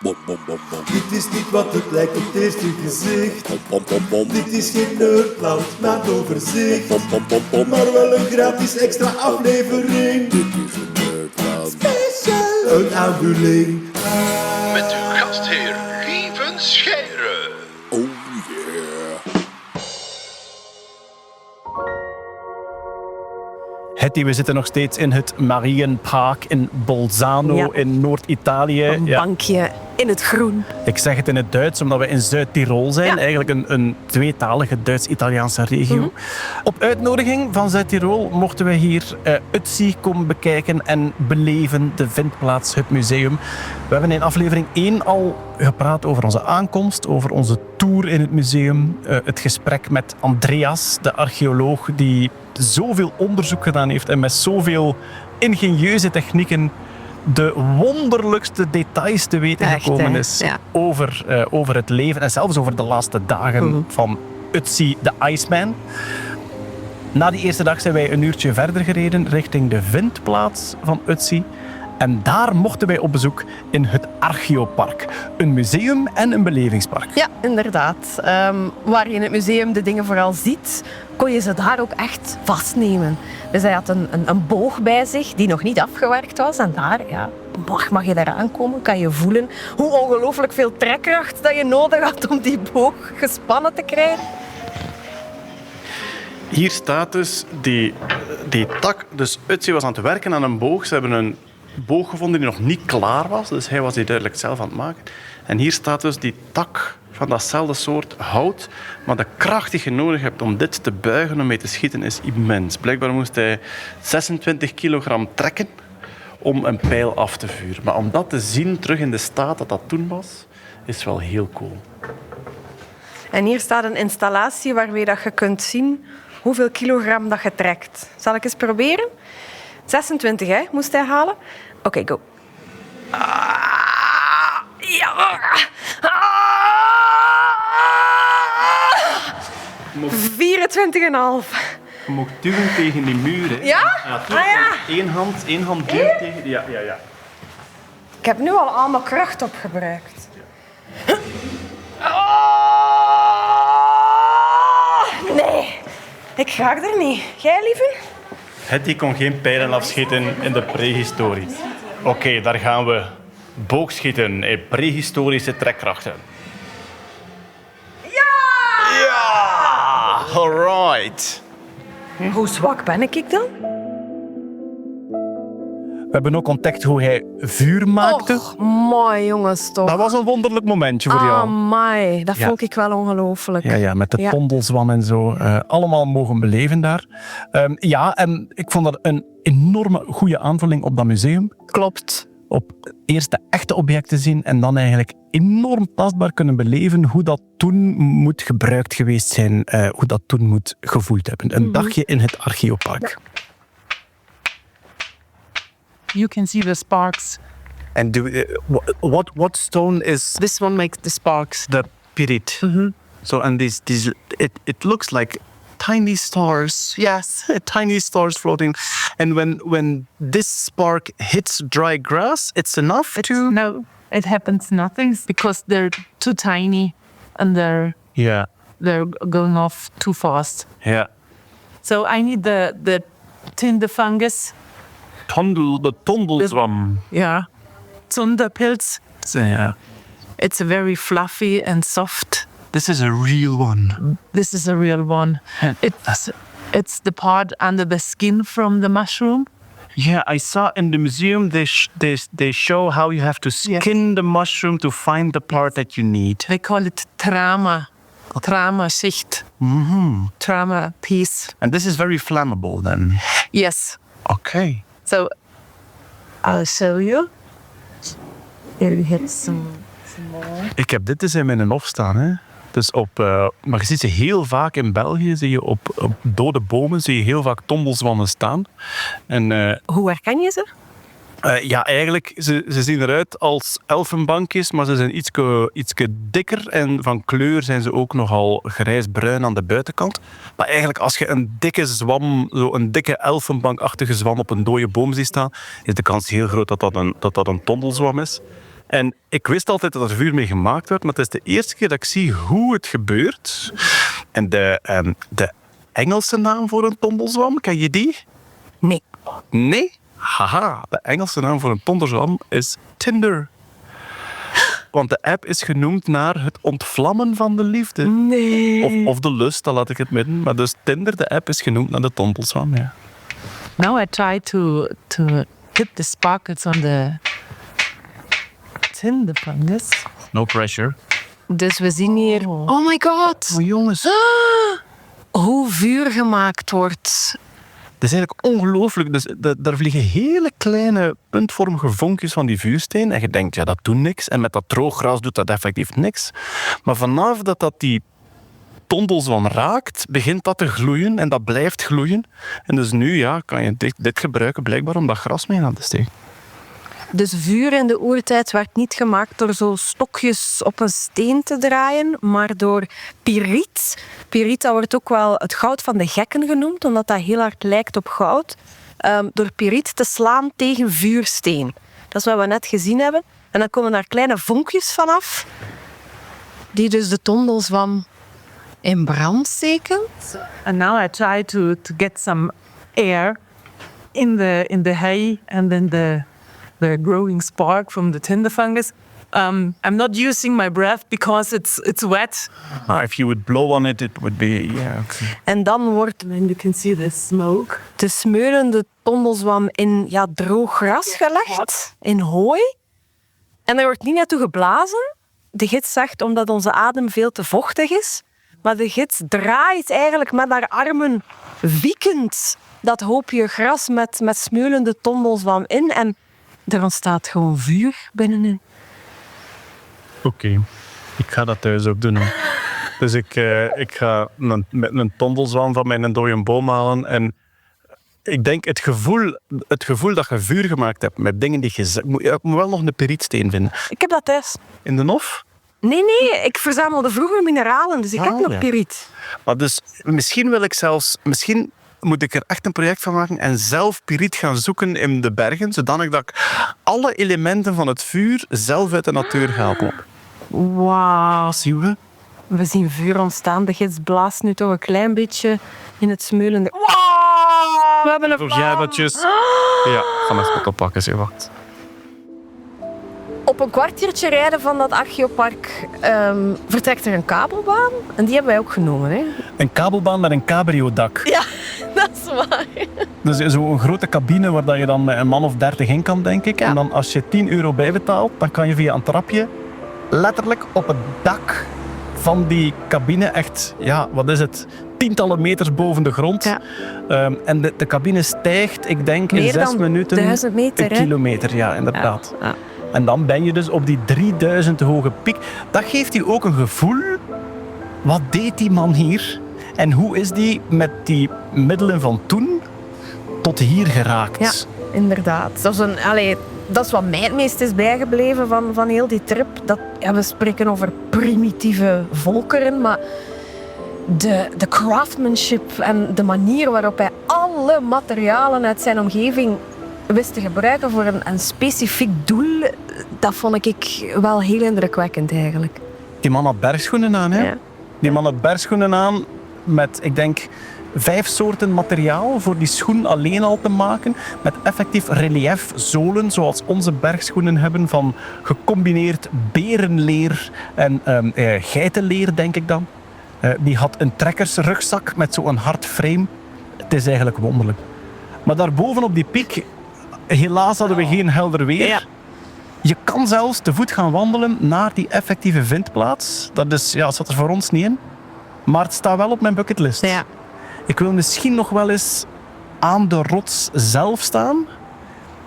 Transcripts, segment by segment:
Dit is niet wat het lijkt op het eerste gezicht. Dit is geen Nerdland, maar een overzicht. Maar wel een gratis extra aflevering. Dit is een Nerdland special. Een aanvulling. Met uw gastheer Lieven Scheren. Oh yeah. Hetty, we zitten nog steeds in het Marienpark in Bolzano in Noord-Italië. Een bankje in het groen. Ik zeg het in het Duits, omdat we in Zuid-Tirol zijn. Ja. Eigenlijk een tweetalige Duits-Italiaanse regio. Mm-hmm. Op uitnodiging van Zuid-Tirol mochten we hier Ötzi komen bekijken en beleven, de vindplaats, het museum. We hebben in aflevering 1 al gepraat over onze aankomst, over onze tour in het museum. Het gesprek met Andreas, de archeoloog die zoveel onderzoek gedaan heeft en met zoveel ingenieuze technieken de wonderlijkste details te weten gekomen is over het leven en zelfs over de laatste dagen van Ötzi, de ijsman. Na die eerste dag zijn wij een uurtje verder gereden richting de vindplaats van Ötzi. En daar mochten wij op bezoek in het archeoParc. Een museum en een belevingspark. Ja, inderdaad. Waar je in het museum de dingen vooral ziet, kon je ze daar ook echt vastnemen. Dus hij had een boog bij zich die nog niet afgewerkt was. En daar mag je daaraan komen, kan je voelen hoe ongelooflijk veel trekkracht dat je nodig had om die boog gespannen te krijgen. Hier staat dus die tak. Dus Ötzi was aan het werken aan een boog. Ze hebben een boog gevonden die nog niet klaar was. Dus hij was die duidelijk zelf aan het maken. En hier staat dus die tak van datzelfde soort hout. Maar de kracht die je nodig hebt om dit te buigen om mee te schieten is immens. Blijkbaar moest hij 26 kilogram trekken om een pijl af te vuren. Maar om dat te zien terug in de staat dat toen was, is wel heel cool. En hier staat een installatie waarmee dat je kunt zien hoeveel kilogram dat je trekt. Zal ik eens proberen? 26, hè, moest hij halen. Oké, go. Ja. 24,5. Je mag duwen tegen die muur. Hè. Ja? Eén hand duwt tegen... Ja. Ik heb nu al allemaal kracht opgebruikt. Nee, ik ga er niet. Jij, Lieven? Hetty kon geen pijlen afschieten in de prehistorie. Oké, daar gaan we. Boogschieten in prehistorische trekkrachten. Ja! Alright. Hoe zwak ben ik dan? We hebben ook ontdekt hoe hij vuur maakte. Och, mooi jongens toch. Dat was een wonderlijk momentje voor jou. Amai, dat vond ik wel ongelooflijk. Ja, met de tondelzwam en zo. Allemaal mogen beleven daar. En ik vond dat een enorme goede aanvulling op dat museum. Klopt. Op eerst de echte objecten zien en dan eigenlijk enorm tastbaar kunnen beleven hoe dat toen moet gebruikt geweest zijn, hoe dat toen moet gevoeld hebben. Een dagje in het archeoParc. You can see the sparks. And what stone is This one makes the sparks. the pyrit? So and these it looks like tiny stars. Yes. Tiny stars floating. And when this spark hits dry grass, it's enough to... No, it happens nothing because they're too tiny and they're going off too fast. Yeah. So I need the tinder fungus. De tondelzwam. Yeah. Zunderpilz. Yeah. It's very fluffy and soft. This is a real one. This is a real one. It's the part under the skin from the mushroom. Yeah, I saw in the museum they show how you have to skin the mushroom to find the part that you need. They call it Trama Schicht. Trama piece. And this is very flammable then. Yes. Okay. So I'll show you. Here we have some more. Ik heb dit dus in mijn hof staan, hè. Dus maar je ziet ze heel vaak in België, zie je op dode bomen, zie je heel vaak tondelzwammen staan. En, Hoe herken je ze? Eigenlijk, ze zien eruit als elfenbankjes, maar ze zijn ietske dikker en van kleur zijn ze ook nogal grijsbruin aan de buitenkant. Maar eigenlijk, als je een dikke zwam, een dikke elfenbankachtige zwam op een dode boom ziet staan, is de kans heel groot dat dat een tondelzwam is. En ik wist altijd dat er vuur mee gemaakt werd, maar het is de eerste keer dat ik zie hoe het gebeurt. En de Engelse naam voor een tondelzwam, ken je die? Nee. Nee? Haha, de Engelse naam voor een tondelzwam is Tinder. Want de app is genoemd naar het ontvlammen van de liefde. Nee. Of de lust, dan laat ik het midden. Maar dus Tinder, de app, is genoemd naar de tondelzwam, ja. Now I try to hit the sparkles on the Tinder fungus. No pressure. Dus we zien hier... Oh my god. Oh jongens. Hoe vuur gemaakt wordt. Het is eigenlijk ongelooflijk. Dus daar vliegen hele kleine puntvormige vonkjes van die vuursteen. En je denkt, ja, dat doet niks. En met dat droog gras doet dat effectief niks. Maar vanaf dat die tondelzwam raakt, begint dat te gloeien. En dat blijft gloeien. En dus nu ja, kan je dit gebruiken blijkbaar om dat gras mee aan te steken. Dus vuur in de oertijd werd niet gemaakt door zo stokjes op een steen te draaien, maar door piriet. Piriet, dat wordt ook wel het goud van de gekken genoemd, omdat dat heel hard lijkt op goud. Door piriet te slaan tegen vuursteen. Dat is wat we net gezien hebben. En dan komen daar kleine vonkjes vanaf, die dus de tondelzwam in brand steken. And now I try to get some air in the hay and then the growing spark from the tinder fungus. I'm not using my breath because it's wet. If you would blow on it, it would be... Yeah, okay. En dan wordt And you can see the smoke. de smeulende tondelzwam in droog gras gelegd, in hooi. En er wordt niet naartoe geblazen. De gids zegt omdat onze adem veel te vochtig is. Maar de gids draait eigenlijk met haar armen wiekend dat hoopje gras met smeulende tondelzwam in. En er ontstaat gewoon vuur binnenin. Oké. Ik ga dat thuis ook doen. Hoor. Dus ik ga met een tondelzwam van mijn dode boom halen. En ik denk het gevoel dat je vuur gemaakt hebt met dingen die je... Ik moet wel nog een perietsteen vinden. Ik heb dat thuis. In de Nof? Nee, ik verzamelde vroeger mineralen, dus ik heb nog piriet. Maar dus misschien moet ik er echt een project van maken en zelf piriet gaan zoeken in de bergen, zodanig dat ik alle elementen van het vuur zelf uit de natuur ga halen. Wauw. Zien we? We zien vuur ontstaan. De gids blaast nu toch een klein beetje in het smeulende... Wow! We hebben een vlam. Jijbertjes. Ja, ga maar spot oppakken, zeg wacht. Op een kwartiertje rijden van dat archeoParc vertrekt er een kabelbaan. En die hebben wij ook genomen. Hè? Een kabelbaan met een cabrio-dak. Ja, dat is waar. Dus zo'n grote cabine waar je dan met een man of 30 in kan, denk ik. Ja. En dan als je €10 bijbetaalt, dan kan je via een trapje letterlijk op het dak van die cabine echt, ja, wat is het, tientallen meters boven de grond. Ja. En de cabine stijgt, ik denk, in Meer 6 dan minuten 1000 meter, een hè? kilometer. Ja, inderdaad. Ja. En dan ben je dus op die 3000 hoge piek. Dat geeft je ook een gevoel. Wat deed die man hier? En hoe is die met die middelen van toen tot hier geraakt? Ja, inderdaad. Dat is wat mij het meest is bijgebleven van heel die trip. We spreken over primitieve volkeren, maar de craftsmanship en de manier waarop hij alle materialen uit zijn omgeving wist te gebruiken voor een specifiek doel, dat vond ik wel heel indrukwekkend eigenlijk. Die man had bergschoenen aan, hè? Ja. Die man had bergschoenen aan met, ik denk, 5 soorten materiaal voor die schoen alleen al te maken. Met effectief relief zolen, zoals onze bergschoenen hebben, van gecombineerd berenleer en geitenleer, denk ik dan. Die had een trekkersrugzak met zo'n hard frame. Het is eigenlijk wonderlijk. Maar daarboven op die piek, helaas hadden we geen helder weer. Ja. Je kan zelfs te voet gaan wandelen naar die effectieve vindplaats. Dat is, ja, zat er voor ons niet in. Maar het staat wel op mijn bucketlist. Ja. Ik wil misschien nog wel eens aan de rots zelf staan.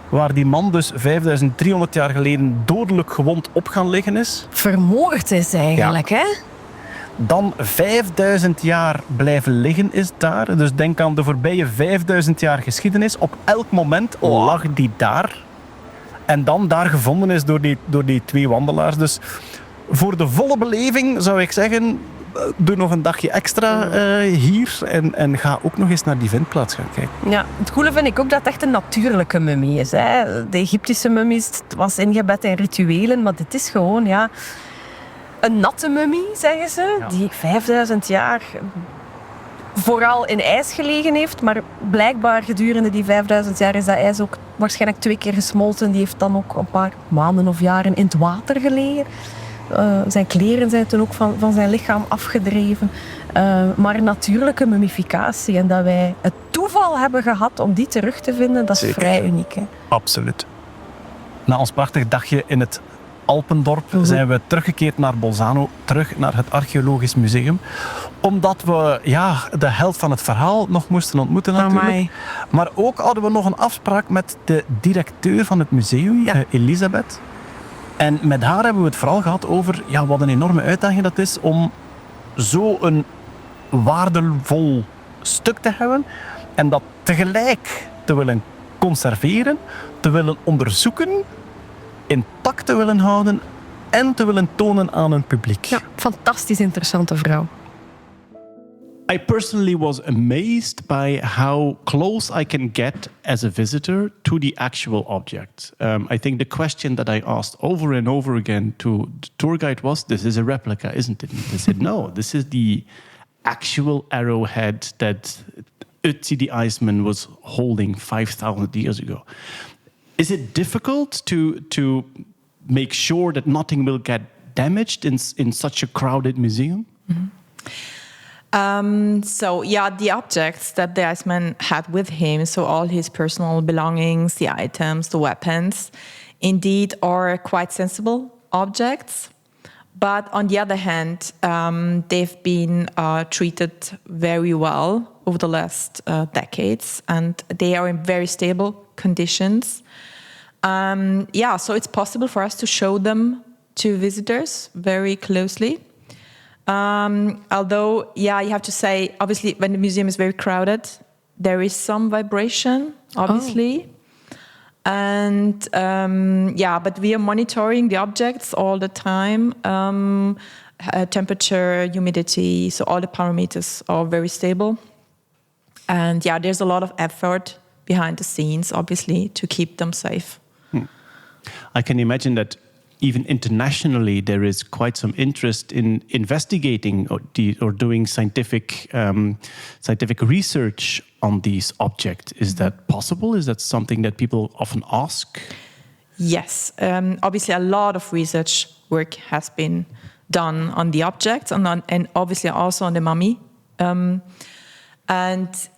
Waar die man dus 5300 jaar geleden dodelijk gewond op gaan liggen is. Vermoord is eigenlijk, hè? Dan 5000 jaar blijven liggen is daar. Dus denk aan de voorbije 5000 jaar geschiedenis. Op elk moment lag die daar. En dan daar gevonden is door die 2 wandelaars. Dus voor de volle beleving zou ik zeggen, doe nog een dagje extra hier en ga ook nog eens naar die vindplaats gaan kijken. Ja, het coole vind ik ook dat het echt een natuurlijke mummie is. Hè. De Egyptische mummies, het was ingebed in rituelen, maar dit is gewoon een natte mummie, zeggen ze, die 5000 jaar vooral in ijs gelegen heeft, maar blijkbaar gedurende die 5000 jaar is dat ijs ook waarschijnlijk 2 keer gesmolten. Die heeft dan ook een paar maanden of jaren in het water gelegen. Zijn kleren zijn toen ook van zijn lichaam afgedreven. Maar een natuurlijke mummificatie en dat wij het toeval hebben gehad om die terug te vinden, dat is Zeker. vrij uniek. Hè? Absoluut. Na ons prachtig dagje in het Alpendorp zijn we teruggekeerd naar Bolzano, terug naar het Archeologisch Museum. Omdat we de held van het verhaal nog moesten ontmoeten natuurlijk. Amai. Maar ook hadden we nog een afspraak met de directeur van het museum, Elisabeth. En met haar hebben we het vooral gehad over wat een enorme uitdaging dat is om zo'n waardevol stuk te hebben en dat tegelijk te willen conserveren, te willen onderzoeken, intact te willen houden en te willen tonen aan een publiek. Ja, fantastisch interessante vrouw. I personally was amazed by how close I can get as a visitor to the actual object. I think the question that I asked over and over again to the tour guide was, this is a replica, isn't it? They said, no, this is the actual arrowhead that Ötzi the Iceman was holding 5,000 years ago. Is it difficult to make sure that nothing will get damaged in such a crowded museum? Mm-hmm. The objects that the Iceman had with him, so all his personal belongings, the items, the weapons, indeed are quite sensible objects. But on the other hand, they've been treated very well over the last decades, and they are in very stable conditions. So it's possible for us to show them to visitors very closely. Although, you have to say, obviously, when the museum is very crowded, there is some vibration, obviously. And, but we are monitoring the objects all the time. Temperature, humidity, so all the parameters are very stable. And, there's a lot of effort behind the scenes, obviously, to keep them safe. I can imagine that even internationally, there is quite some interest in investigating or doing scientific research on these objects. Is that possible? Is that something that people often ask? Yes. Obviously, a lot of research work has been done on the objects and obviously also on the mummy. As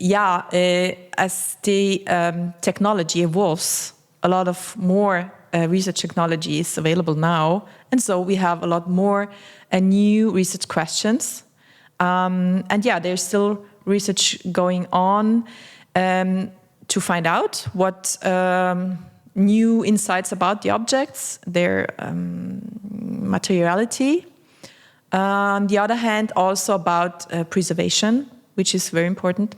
the technology evolves, a lot of more research technology is available now. And so we have a lot more new research questions. There's still research going on to find out what new insights about the objects, their materiality. On the other hand, also about preservation, which is very important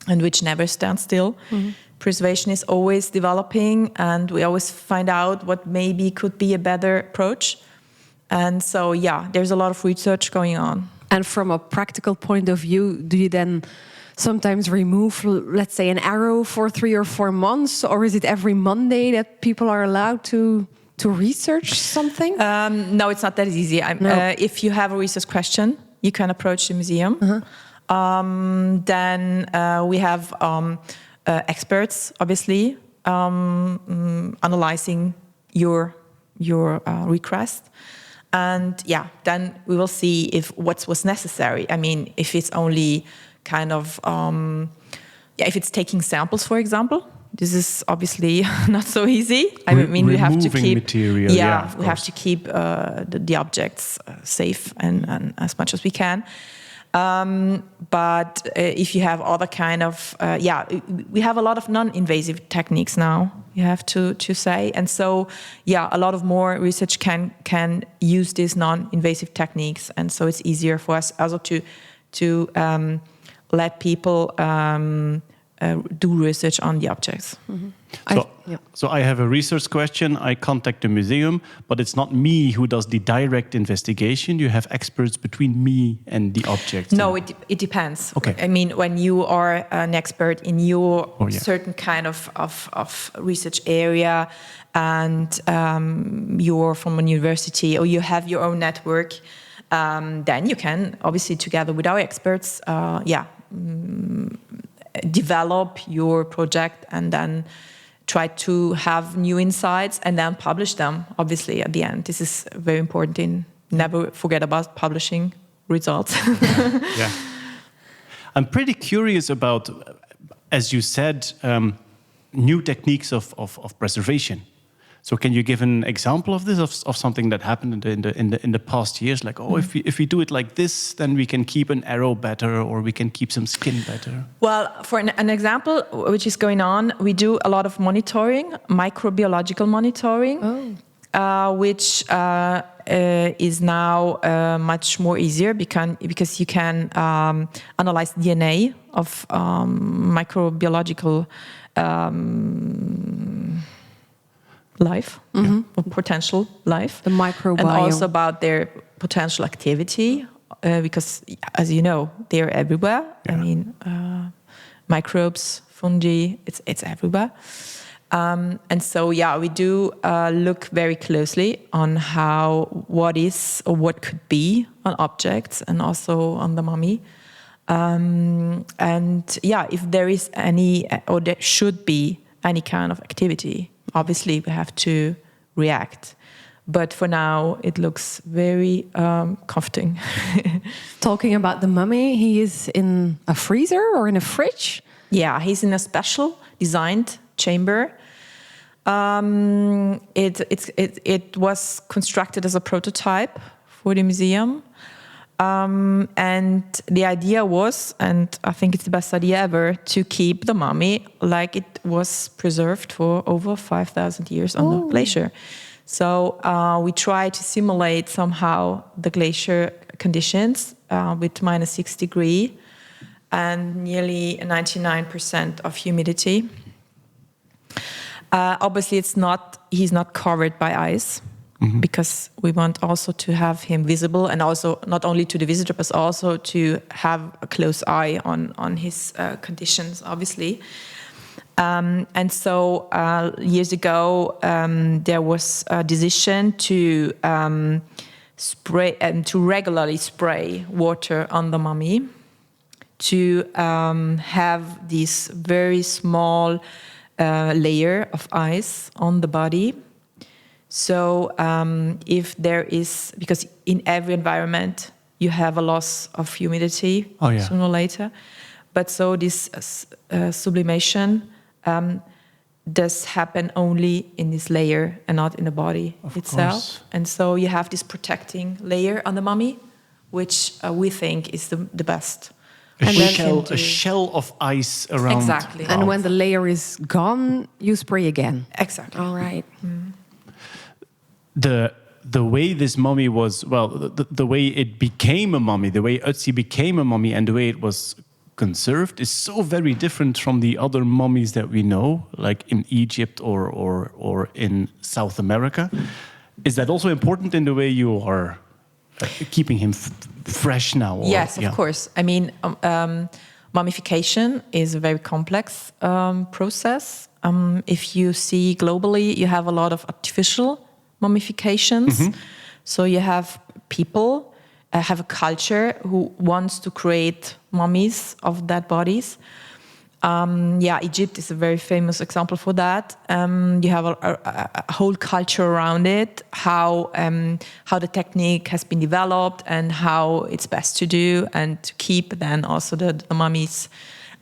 and which never stands still. Mm-hmm. Preservation is always developing, and we always find out what maybe could be a better approach. And so, there's a lot of research going on. And from a practical point of view, do you then sometimes remove, let's say, an arrow for 3 or 4 months? Or is it every Monday that people are allowed to research something? No, it's not that easy. If you have a research question, you can approach the museum. Uh-huh. Then we have experts, obviously, analyzing your request. And then we will see if what was necessary. I mean, if it's only kind of, if it's taking samples, for example, this is obviously not so easy. I mean, we have to keep material. We have to keep the objects safe and as much as we can. But if you have other kind of, we have a lot of non-invasive techniques now, you have to say. And so, a lot of more research can use these non-invasive techniques. And so it's easier for us also to let people do research on the objects. So I have a research question. I contact the museum, but it's not me who does the direct investigation. You have experts between me and the object. No, it depends. Okay. I mean, when you are an expert in your certain kind of research area, and you're from a university or you have your own network, then you can obviously, together with our experts, develop your project and then try to have new insights and then publish them, obviously, at the end. This is very important. Never forget about publishing results. Yeah. I'm pretty curious about, as you said, new techniques of preservation. So can you give an example of this, of something that happened in the past years? Like, if we do it like this, then we can keep an arrow better, or we can keep some skin better. Well, for an example which is going on, we do a lot of monitoring, microbiological monitoring, which is now much more easier because you can analyze DNA of microbiological life, or potential life. The microbiome. And also about their potential activity, because, as you know, they're everywhere. Yeah. I mean, microbes, fungi, it's everywhere. And so, we do look very closely on what is or what could be on objects and also on the mummy. If there is any, or there should be any kind of activity, obviously we have to react. But for now, it looks very comforting. Talking about the mummy, he is in a freezer or in a fridge? Yeah, he's in a special designed chamber. It was constructed as a prototype for the museum. And the idea was, and I think it's the best idea ever, to keep the mummy like it was preserved for over 5,000 years on the glacier. So we try to simulate somehow the glacier conditions with minus 6 degrees and nearly 99% of humidity. Obviously, he's not covered by ice. Mm-hmm. Because we want also to have him visible, and also not only to the visitor, but also to have a close eye on his conditions, obviously. And so years ago, there was a decision to spray and to regularly spray water on the mummy, to have this very small layer of ice on the body. So if there is, because in every environment you have a loss of humidity sooner or later, but so this sublimation does happen only in this layer and not in the body itself. Course. And so you have this protecting layer on the mummy, which we think is the best. A shell of ice around. Exactly. And when the layer is gone, you spray again. Exactly. All right. Mm. The way this mummy was, the way it became a mummy, the way Ötzi became a mummy, and the way it was conserved is so very different from the other mummies that we know, like in Egypt or in South America. Is that also important in the way you are keeping him fresh now? Yes, of course. I mean, mummification is a very complex process. If you see globally, you have a lot of artificial mummifications. Mm-hmm. So you have people, have a culture who wants to create mummies of dead bodies. Egypt is a very famous example for that. You have a whole culture around it, how the technique has been developed and how it's best to do, and to keep then also the mummies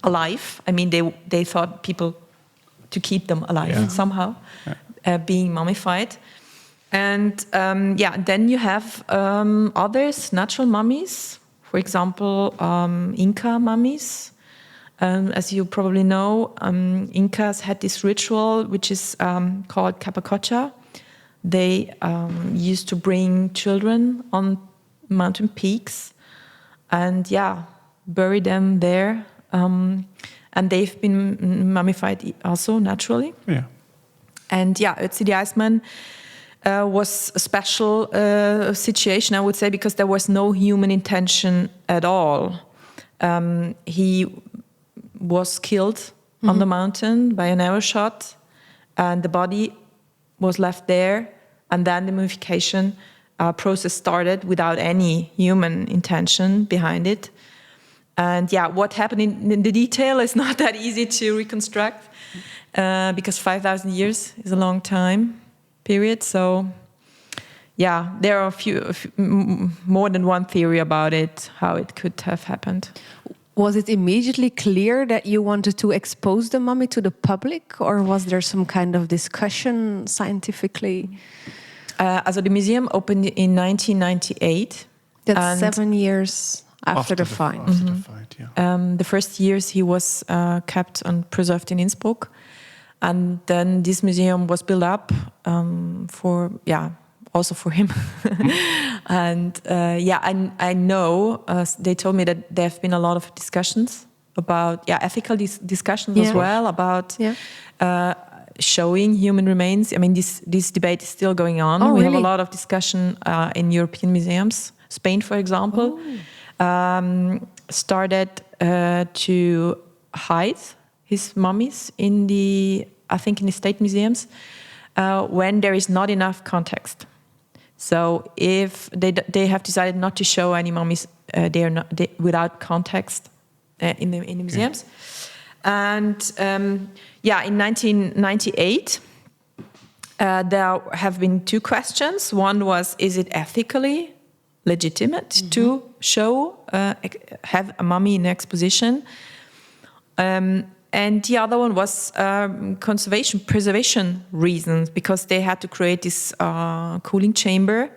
alive. I mean, they thought people to keep them alive somehow, being mummified. And then you have others, natural mummies, for example, Inca mummies. As you probably know, Incas had this ritual which is called capacocha. They used to bring children on mountain peaks and bury them there. And and they've been mummified also naturally. Yeah. And Ötzi the Iceman was a special situation, I would say, because there was no human intention at all. He was killed on the mountain by an arrow shot, and the body was left there, and then the mummification process started without any human intention behind it. And what happened in the detail is not that easy to reconstruct, because 5,000 years is a long time period. So, there are a few more than one theory about it, how it could have happened. Was it immediately clear that you wanted to expose the mummy to the public, or was there some kind of discussion scientifically? Also the museum opened in 1998. That's 7 years after the find. After the fight, yeah. The first years he was kept and preserved in Innsbruck. And then this museum was built up also for him. And I know, they told me that there have been a lot of discussions about, ethical discussions as well, about showing human remains. I mean, this debate is still going on. Oh, we really? have a lot of discussion in European museums. Spain, for example, started to hide his mummies in the state museums when there is not enough context. So if they have decided not to show any mummies, without context in the museums. And in 1998, there have been two questions. One was, is it ethically legitimate to show, have a mummy in exposition? And the other one was preservation reasons, because they had to create this cooling chamber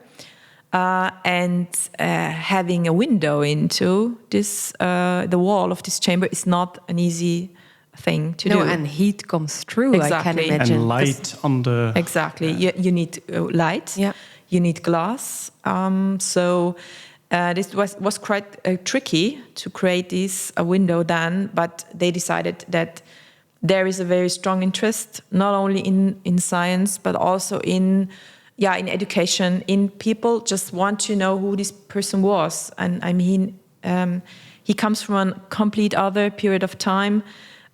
and having a window into this, the wall of this chamber is not an easy thing to do. No, and heat comes through, I can Exactly. imagine. And light on the... Exactly. You need light. Yeah. You need glass. So this was quite tricky to create this window then, but they decided that there is a very strong interest, not only in science, but also in education, in people just want to know who this person was. And I mean, he comes from a complete other period of time.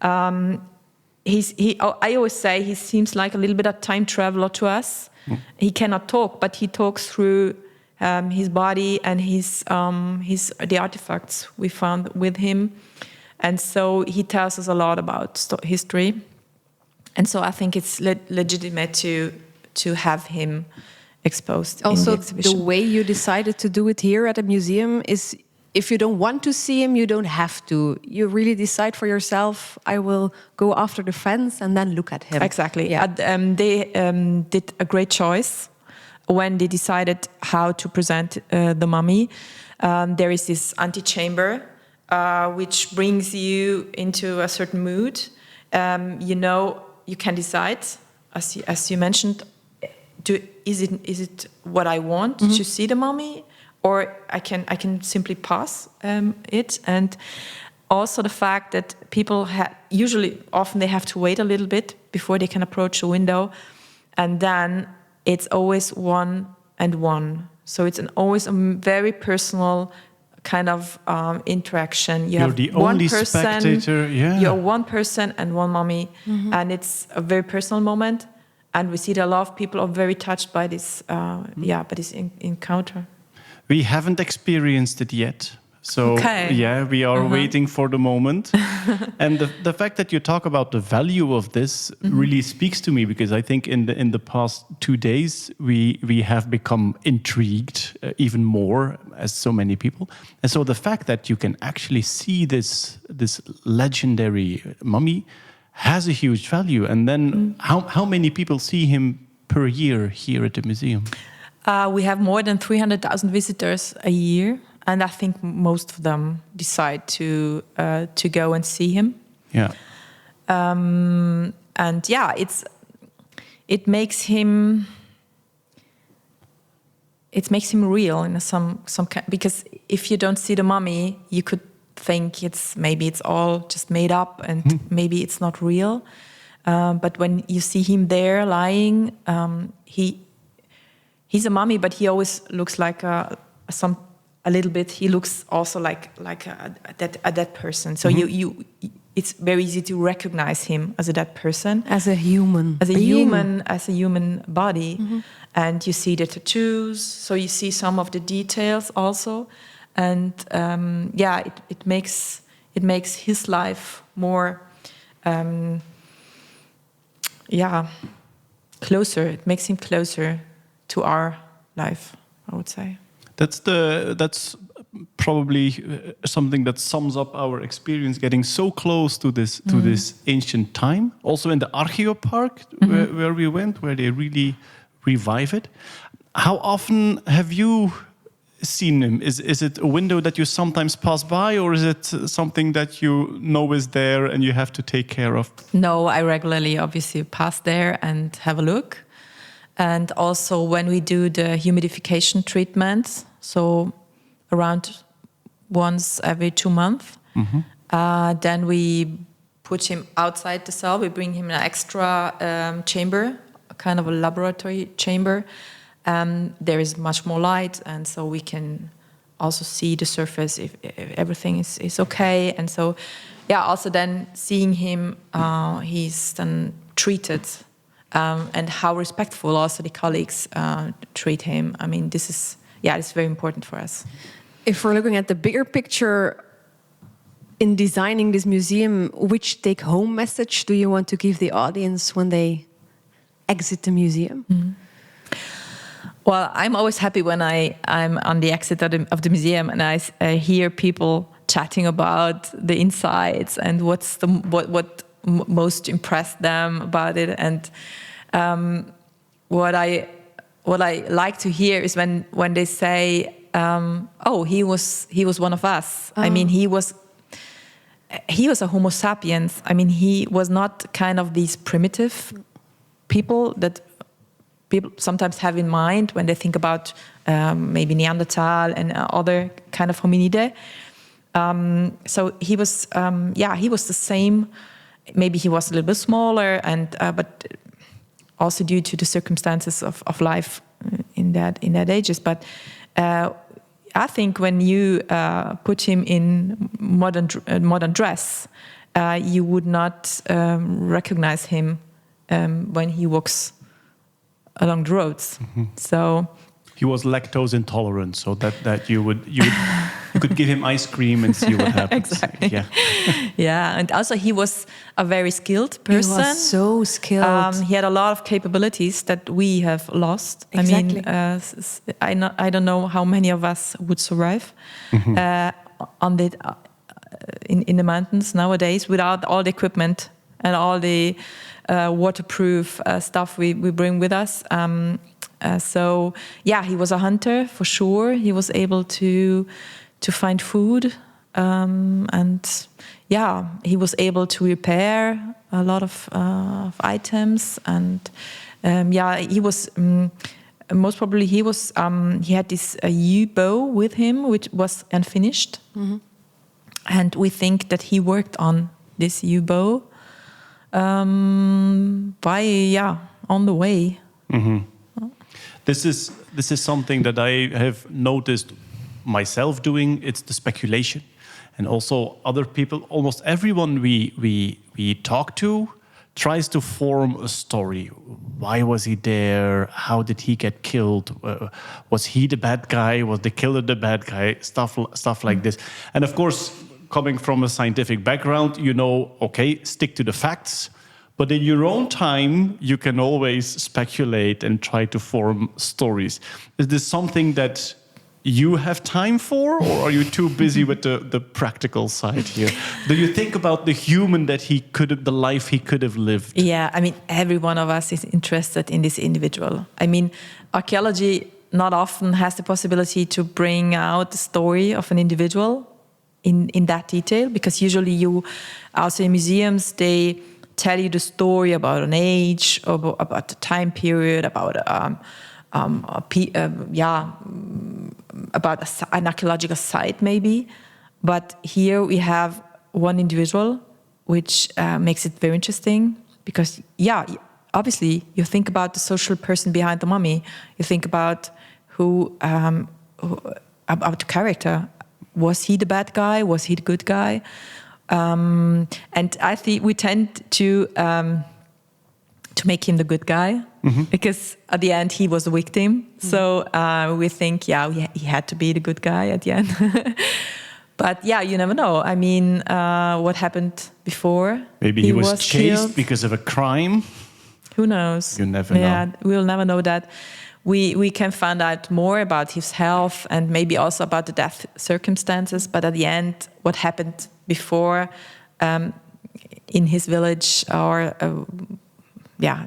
I always say he seems like a little bit of time traveler to us. He cannot talk, but he talks through his body and the artifacts we found with him. And so he tells us a lot about history. And so I think it's legitimate to have him exposed in the exhibition. The way you decided to do it here at the museum is, if you don't want to see him, you don't have to. You really decide for yourself, I will go after the fence and then look at him. Exactly. Yeah. They did a great choice when they decided how to present the mummy. There is this antechamber, which brings you into a certain mood. You can decide, as you mentioned, is it what I want to see the mummy, or I can simply pass it. And also the fact that people often they have to wait a little bit before they can approach a window, and then it's always one and one. So it's always a very personal kind of interaction. You're the only spectator. Yeah. You're one person and one mummy, and it's a very personal moment. And we see that a lot of people are very touched by this, by this encounter. We haven't experienced it yet. So, we are waiting for the moment. And the fact that you talk about the value of this really speaks to me, because I think in the past 2 days, we have become intrigued even more, as so many people. And so the fact that you can actually see this legendary mummy has a huge value. And then how many people see him per year here at the museum? We have more than 300,000 visitors a year. And I think most of them decide to go and see him. Yeah. It makes him real in some kind, because if you don't see the mummy, you could think maybe it's all just made up and maybe it's not real. But when you see him there lying, he's a mummy, but he always looks like a little bit. He looks also like a dead person. So it's very easy to recognize him as a dead person, As a human. as a human body. And you see the tattoos, so you see some of the details also, and it makes his life more closer. It makes him closer to our life, I would say. That's probably something that sums up our experience getting so close to this ancient time. Also in the archeoParc where we went, where they really revive it. How often have you seen him? Is it a window that you sometimes pass by, or is it something that you know is there and you have to take care of? No, I regularly obviously pass there and have a look. And also when we do the humidification treatments, so around once every 2 months, then we put him outside the cell. We bring him in an extra chamber, kind of a laboratory chamber. There is much more light, and so we can also see the surface if everything is okay. And so, also then seeing him, he's then treated, and how respectful also the colleagues treat him. I mean, it's very important for us. If we're looking at the bigger picture, in designing this museum, which take-home message do you want to give the audience when they exit the museum? Well, I'm always happy when I'm on the exit of the museum and I hear people chatting about the insides and what most impressed them about it. And what I like to hear is when they say, he was one of us. I mean, he was a Homo sapiens. I mean, he was not kind of these primitive people that people sometimes have in mind when they think about maybe Neanderthal and other kind of hominidae. So he was the same. Maybe he was a little bit smaller, but also due to the circumstances of life in that ages. But I think when you put him in modern dress, you would not recognize him when he walks along the roads. So he was lactose intolerant, so that you could give him ice cream and see what happens. Exactly. Yeah, and also he was a very skilled person. He was so skilled. He had a lot of capabilities that we have lost. Exactly. I mean, I don't know how many of us would survive on the in the mountains nowadays without all the equipment and all the waterproof stuff we bring with us. So he was a hunter for sure. He was able to find food, and he was able to repair a lot of items. And he was most probably he had this yew-bow with him, which was unfinished, and we think that he worked on this yew-bow on the way. This is something that I have noticed myself doing. It's the speculation, and also other people. Almost everyone we talk to tries to form a story. Why was he there? How did he get killed? Was he the bad guy? Was the killer the bad guy? Stuff like this. And of course, coming from a scientific background, okay, stick to the facts. But in your own time, you can always speculate and try to form stories. Is this something that you have time for, or are you too busy with the practical side here? Do you think about the human the life he could have lived? Yeah, I mean, every one of us is interested in this individual. I mean, archaeology not often has the possibility to bring out the story of an individual in that detail, because usually you also in museums, they tell you the story about an age, about the time period, about about an archaeological site maybe. But here we have one individual, which makes it very interesting because, obviously you think about the social person behind the mummy. You think about about the character. Was he the bad guy? Was he the good guy? And I think we tend to make him the good guy because at the end he was the victim. So we think, he had to be the good guy at the end. But you never know. I mean, what happened before? Maybe he was chased killed because of a crime. Who knows? You never know. Yeah, we'll never know that. We can find out more about his health and maybe also about the death circumstances. But at the end, what happened before in his village, or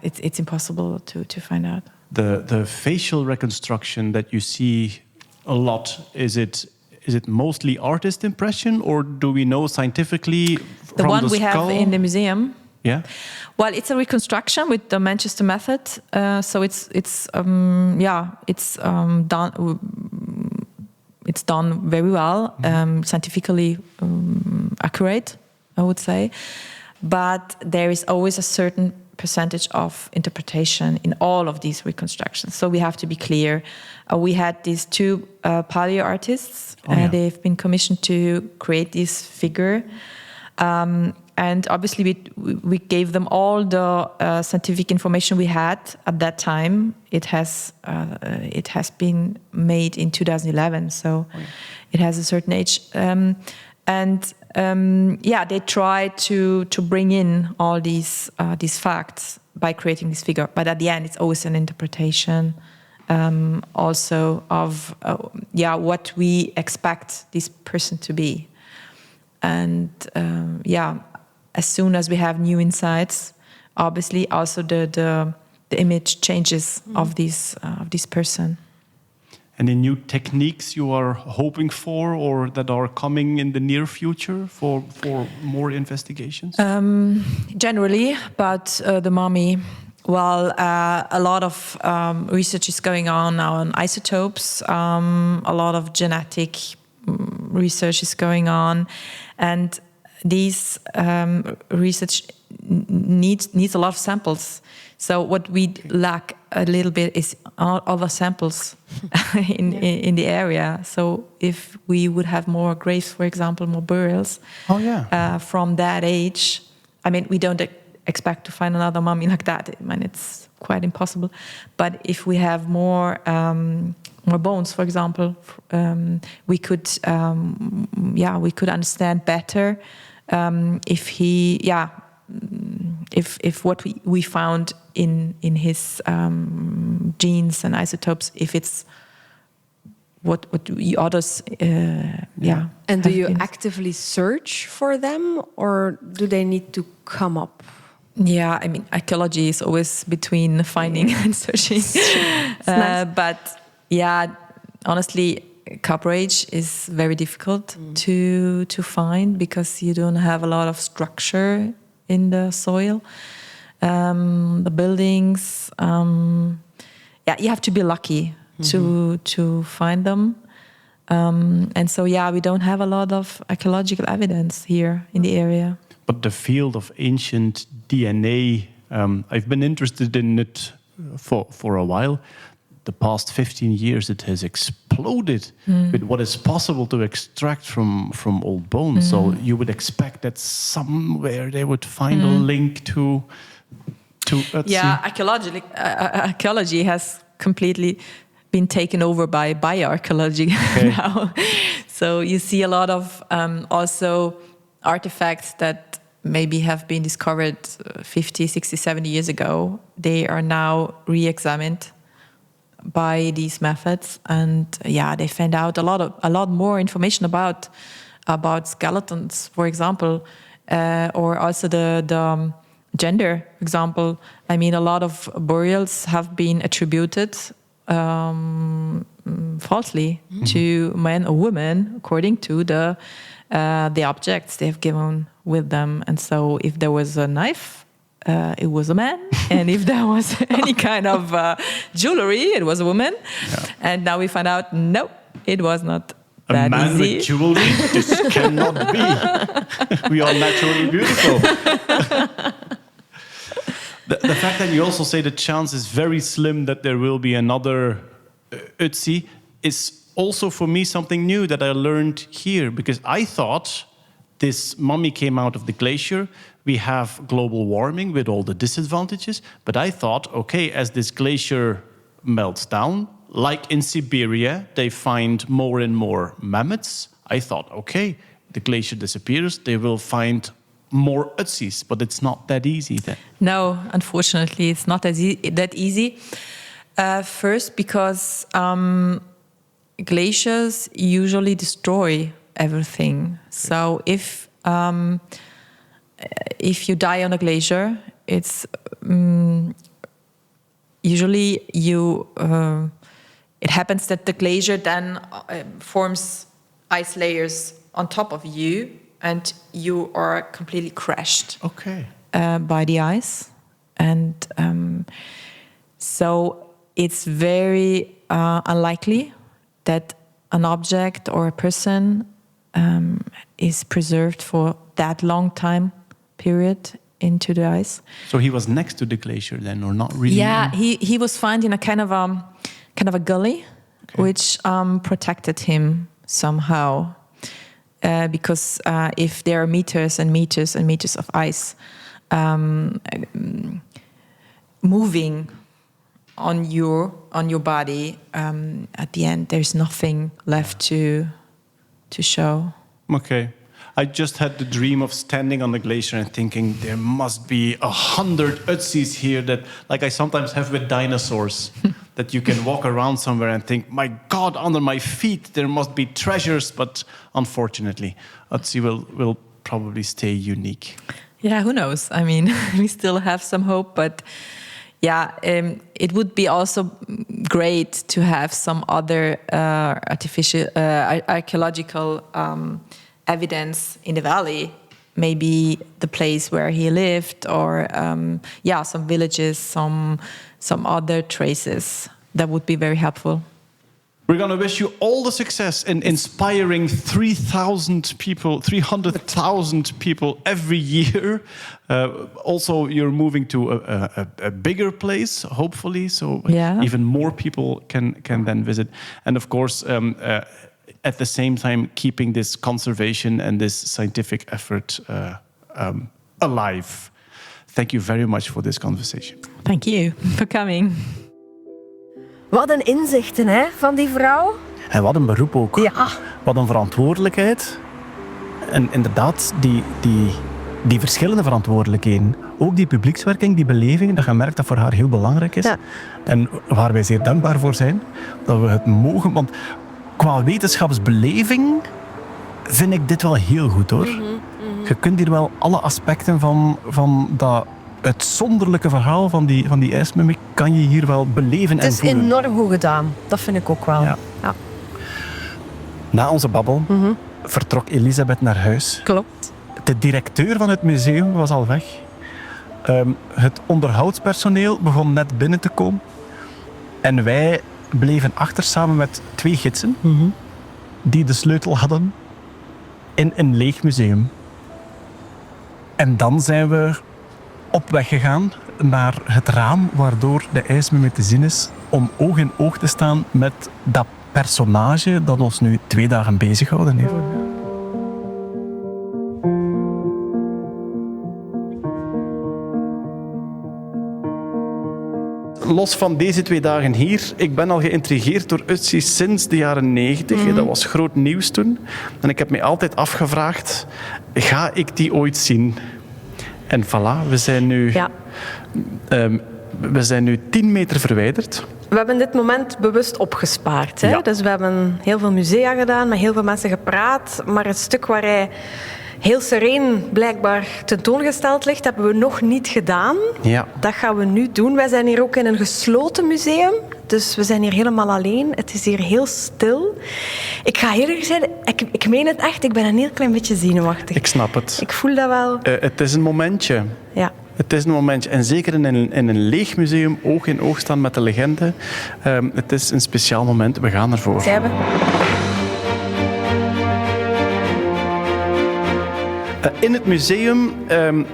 it's impossible to find out. The facial reconstruction that you see a lot, is it mostly artist impression, or do we know scientifically the from one the we skull? have in the museum? Yeah. Well, it's a reconstruction with the Manchester method, so it's done. It's done very well, scientifically accurate, I would say. But there is always a certain percentage of interpretation in all of these reconstructions. So we have to be clear. We had these two paleo artists. They've been commissioned to create this figure. And obviously we gave them all the scientific information we had at that time. It has been made in 2011, so it has a certain age. They try to bring in all these facts by creating this figure. But at the end, it's always an interpretation also of what we expect this person to be. And as soon as we have new insights, obviously also the image changes of this person. Any new techniques you are hoping for, or that are coming in the near future for more investigations? Generally, but the mummy. Well, a lot of research is going on now on isotopes. A lot of genetic research is going on, and these research needs a lot of samples. So what we lack a little bit is other samples in the area. So if we would have more graves, for example, more burials from that age, I mean, we don't expect to find another mummy like that. I mean, it's quite impossible. But if we have more bones, for example, we could understand better if what we found in his genes and isotopes, if it's what others And do you actively search for them, or do they need to come up? Yeah, I mean, archaeology is always between finding and searching. Nice. But honestly, copper age is very difficult to find because you don't have a lot of structure in the soil. The buildings, you have to be lucky to find them. And so, we don't have a lot of archaeological evidence here in the area. But the field of ancient DNA, I've been interested in it for a while. The past 15 years, it has exploded with what is possible to extract from old bones. So you would expect that somewhere they would find a link to Ötzi. Yeah, archaeology has completely been taken over by bioarchaeology now. So you see a lot of also artifacts that maybe have been discovered 50, 60, 70 years ago. They are now re-examined by these methods, and they find out a lot more information about skeletons, for example, or also the gender, for example. I mean, a lot of burials have been attributed falsely to men or women according to the objects they have given with them. And so if there was a knife, it was a man, and if there was any kind of jewelry, it was a woman. And now we find out, no, it was not that man easy. with jewelry? This cannot be. We are naturally beautiful. The fact that you also say the chance is very slim that there will be another Ötzi is also for me something new that I learned here, because I thought this mummy came out of the glacier. We have global warming with all the disadvantages, but I thought, okay, as this glacier melts down, like in Siberia, they find more and more mammoths. I thought, okay, the glacier disappears, they will find more Ötzis, but it's not that easy then. No, unfortunately, it's not that easy. First, because glaciers usually destroy everything. So if you die on a glacier, it's usually it happens that the glacier then forms ice layers on top of you, and you are completely crushed by the ice. And so it's very unlikely that an object or a person is preserved for that long time period into the ice. So he was next to the glacier then, or not really? Yeah, he was found in a kind of a gully, which protected him somehow. Because if there are meters and meters and meters of ice moving on your body, at the end there's nothing left to show. Okay. I just had the dream of standing on the glacier and thinking there must be 100 Ötzis here, that, like I sometimes have with dinosaurs, that you can walk around somewhere and think, my God, under my feet there must be treasures. But unfortunately, Ötzi will probably stay unique. Yeah, who knows? I mean, we still have some hope, but yeah, it would be also great to have some other archaeological evidence in the valley, maybe the place where he lived, or some villages, some other traces. That would be very helpful. We're going to wish you all the success in inspiring 300,000 people every year. Also, you're moving to a bigger place, hopefully, so even more people can then visit. And of course, at the same time, keeping this conservation and this scientific effort alive. Thank you very much for this conversation. Thank you for coming. Wat een inzichten, hè, van die vrouw. En wat een beroep ook. Ja. Wat een verantwoordelijkheid. En inderdaad, die verschillende verantwoordelijkheden. Ook die publiekswerking, die beleving, dat je merkt dat voor haar heel belangrijk is. Ja. En waar wij zeer dankbaar voor zijn, dat we het mogen. Want qua wetenschapsbeleving vind ik dit wel heel goed, hoor. Je kunt hier wel alle aspecten van dat uitzonderlijke verhaal van die ijsmummie kan je hier wel beleven en voelen. Het is enorm goed gedaan. Dat vind ik ook wel. Ja. Ja. Na onze babbel vertrok Elisabeth naar huis. Klopt. De directeur van het museum was al weg. Het onderhoudspersoneel begon net binnen te komen. En wij bleven achter samen met 2 gidsen die de sleutel hadden in een leeg museum. En dan zijn we op weg gegaan naar het raam waardoor de ijsmummie te zien is, om oog in oog te staan met dat personage dat ons nu 2 dagen bezighouden heeft. Los van deze 2 dagen hier, ik ben al geïntrigeerd door Ötzi sinds de jaren 90. Dat was groot nieuws toen. En ik heb me altijd afgevraagd, ga ik die ooit zien? En voilà, we zijn nu 10 meter verwijderd. We hebben dit moment bewust opgespaard. Hè? Ja. Dus we hebben heel veel musea gedaan, met heel veel mensen gepraat. Maar het stuk waar hij heel sereen blijkbaar tentoongesteld ligt, hebben we nog niet gedaan. Ja. Dat gaan we nu doen. Wij zijn hier ook in een gesloten museum. Dus we zijn hier helemaal alleen. Het is hier heel stil. Ik ga eerlijk zijn, ik meen het echt, ik ben een heel klein beetje zenuwachtig. Ik snap het. Ik voel dat wel. Het is een momentje. Ja. Het is een momentje. En zeker in een leeg museum, oog in oog staan met de legende. Het is een speciaal moment. We gaan ervoor. Zijn we? In het museum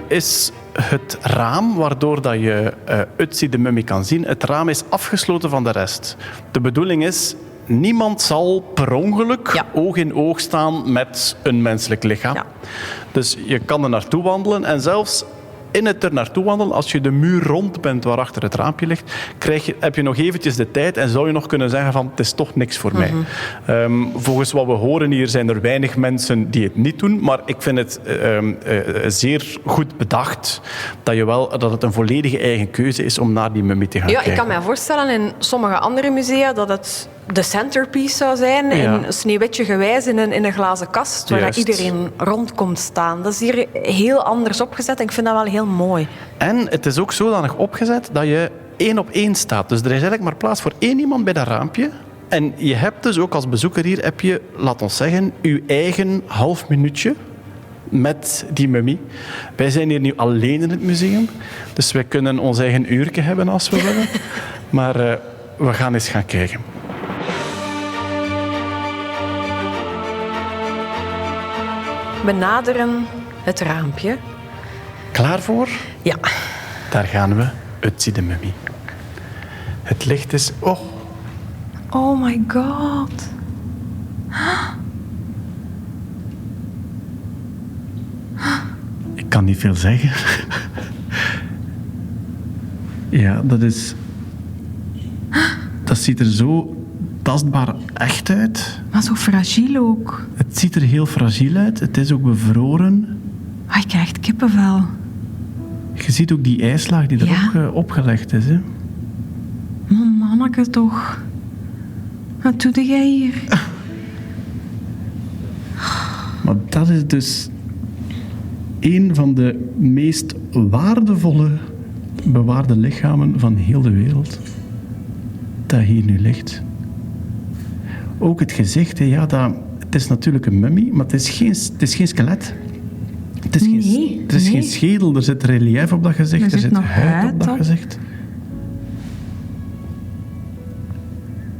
is het raam waardoor dat je Ötzi de mummie kan zien. Het raam is afgesloten van de rest. De bedoeling is, niemand zal per ongeluk oog in oog staan met een menselijk lichaam. Ja. Dus je kan er naartoe wandelen en zelfs in het er naartoe wandelen, als je de muur rond bent waarachter het raampje ligt, heb je nog eventjes de tijd en zou je nog kunnen zeggen van het is toch niks voor mij. Volgens wat we horen hier zijn er weinig mensen die het niet doen, maar ik vind het zeer goed bedacht dat het een volledige eigen keuze is om naar die mummie te gaan kijken. Ik kan me voorstellen in sommige andere musea dat het de centerpiece zou zijn, in Sneeuwwitje gewijs in een glazen kast, waar iedereen rond komt staan. Dat is hier heel anders opgezet en ik vind dat wel heel mooi. En het is ook zodanig opgezet dat je 1 op 1 staat. Dus er is eigenlijk maar plaats voor 1 iemand bij dat raampje. En je hebt dus ook als bezoeker hier, heb je, laat ons zeggen, je eigen half minuutje met die mummie. Wij zijn hier nu alleen in het museum, dus wij kunnen ons eigen uurtje hebben als we willen. Maar we gaan eens gaan kijken. We naderen het raampje. Klaar voor? Ja. Daar gaan we. Ötzi de mummie. Het licht is... Oh my god. Ik kan niet veel zeggen. Ja, dat ziet er zo tastbaar echt uit. Maar zo fragiel ook. Het ziet er heel fragiel uit. Het is ook bevroren. Ik krijg echt kippenvel. Je ziet ook die ijslaag die erop opgelegd is. Hè? Manneke toch. Wat doe jij hier? Maar dat is dus een van de meest waardevolle bewaarde lichamen van heel de wereld. Dat hier nu ligt. Ook het gezicht, het is natuurlijk een mummie, maar het is geen skelet. Er is geen schedel, er zit relief op dat gezicht, er zit huid op dat gezicht.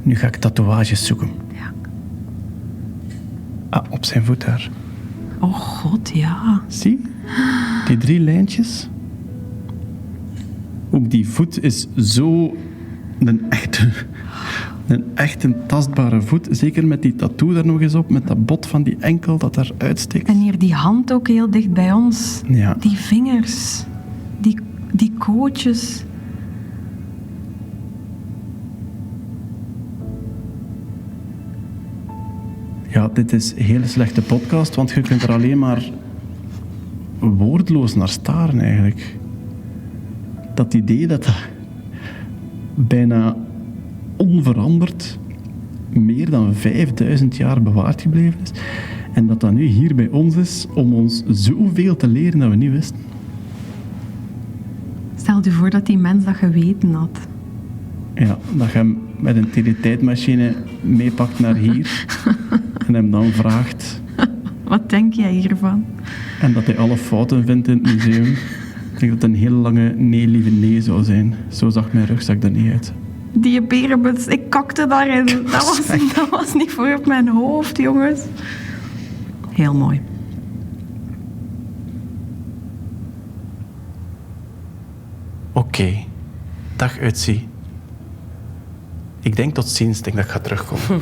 Nu ga ik tatoeages zoeken. Ja. Op zijn voet daar. Oh god, ja. Zie? Die 3 lijntjes. Ook die voet is zo een echte tastbare voet. Zeker met die tattoo daar nog eens op, met dat bot van die enkel dat daar uitsteekt. En hier die hand ook heel dicht bij ons. Ja. Die vingers. Die kootjes. Ja, dit is een hele slechte podcast, want je kunt er alleen maar woordloos naar staren eigenlijk. Dat idee dat bijna onveranderd meer dan 5000 jaar bewaard gebleven is en dat nu hier bij ons is om ons zoveel te leren dat we niet wisten. Stel je voor dat die mens dat geweten had. Ja, dat je hem met een teletijdmachine meepakt naar hier en hem dan vraagt... Wat denk jij hiervan? En dat hij alle fouten vindt in het museum. Ik denk dat het een hele lange nee, lieve nee zou zijn. Zo zag mijn rugzak er niet uit. Die berenbuts, ik kakte daarin. Dat was niet voor op mijn hoofd, jongens. Heel mooi. Oké. Dag Ötzi. Ik denk tot ziens, ik denk dat ik ga terugkomen.